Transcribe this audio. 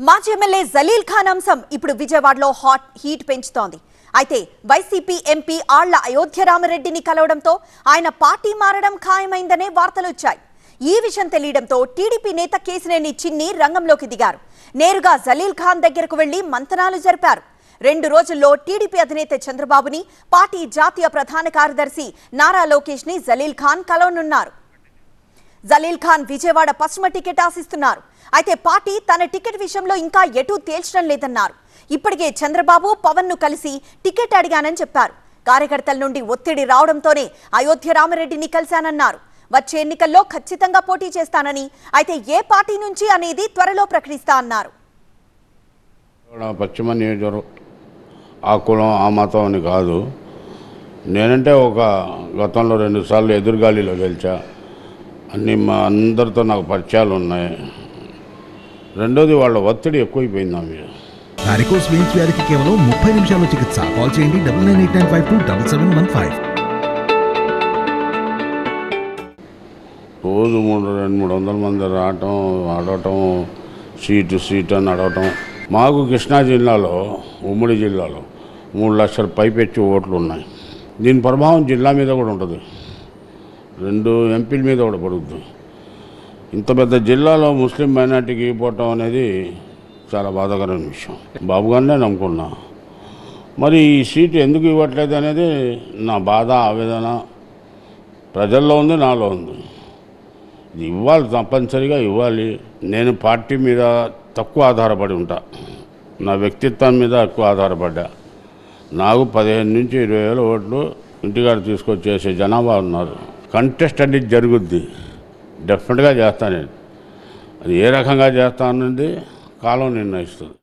మాజీ ఎమ్మెల్యే జలీల్ ఖాన్ అంశం ఇప్పుడు విజయవాడలో హీట్ పెంచుతోంది. అయితే వైసీపీ ఎంపీ ఆళ్ల అయోధ్య రామరెడ్డిని కలవడంతో ఆయన పార్టీ మారడం ఖాయమైందనే వార్తలొచ్చాయి. ఈ విషయం తెలియడంతో టీడీపీ నేత కేశినేని చిన్ని రంగంలోకి దిగారు. నేరుగా జలీల్ ఖాన్ దగ్గరకు వెళ్లి మంతనాలు జరిపారు. 2 రోజుల్లో టీడీపీ అధినేత చంద్రబాబుని, పార్టీ జాతీయ ప్రధాన కార్యదర్శి నారా లోకేష్ ని జలీల్ ఖాన్ కలవనున్నారు. జలీల్ ఖాన్ విజయవాడ పశ్చిమ టికెట్ ఆశిస్తున్నారు. అయితే పార్టీ తన టికెట్ విషయంలో ఇంకా ఎటూ తేల్చడం లేదన్నారు. ఇప్పటికే చంద్రబాబు, పవన్ ను కలిసి టికెట్ అడిగానని చెప్పారు. కార్యకర్తల నుండి ఒత్తిడి రావడంతోనే అయోధ్య రామరెడ్డిని కలిశానన్నారు. వచ్చే ఎన్నికల్లో ఖచ్చితంగా పోటీ చేస్తానని, అయితే ఏ పార్టీ నుంచి అనేది త్వరలో ప్రకటిస్తా అన్నారు. పశ్చిమ నియోజకవర్గం ఆ కులం ఆ మతం అని కాదు. నేనంటే గతంలో 2 సార్లు ఎదురుగాలిలో గెలిచా. అందరితో నాకు పరిచయాలు ఉన్నాయి. రెండోది వాళ్ళ ఒత్తిడి ఎక్కువైపోయింది నా మీద. వారికోస్ వెయిన్స్ వ్యాధికి కేవలం 30 నిమిషాల్లో చికిత్స. కాల్ చేయండి 9989527715. రోజు 200-300 మంది రావటం, అడవటం, సీటు అని అడవటం. మాకు కృష్ణా జిల్లాలో, ఉమ్మడి జిల్లాలో 3 లక్షల పైపెచ్చి ఓట్లు ఉన్నాయి. దీని ప్రభావం జిల్లా మీద కూడా ఉంటుంది, 2 ఎంపీల మీద కూడా పడుతుంది. ఇంత పెద్ద జిల్లాలో ముస్లిం మైనార్టీకి ఇవ్వటం అనేది చాలా బాధాకరమైన విషయం. బాబు గారినే నమ్ముకున్నా. మరి ఈ సీటు ఎందుకు ఇవ్వట్లేదు అనేది నా బాధ, ఆవేదన ప్రజల్లో ఉంది, నాలో ఉంది. ఇది ఇవ్వాలి, తప్పనిసరిగా ఇవ్వాలి. నేను పార్టీ మీద తక్కువ ఆధారపడి ఉంటా, నా వ్యక్తిత్వం మీద ఎక్కువ ఆధారపడ్డా. నాకు 15 నుంచి 20 వేల ఓట్లు ఇంటికాడ తీసుకొచ్చేసే జనాభా ఉన్నారు. కంటెస్ట్ అనేది జరుగుద్ది, డెఫినెట్గా చేస్తాను. అది ఏ రకంగా చేస్తానన్నది కాలం నిర్ణయిస్తుంది.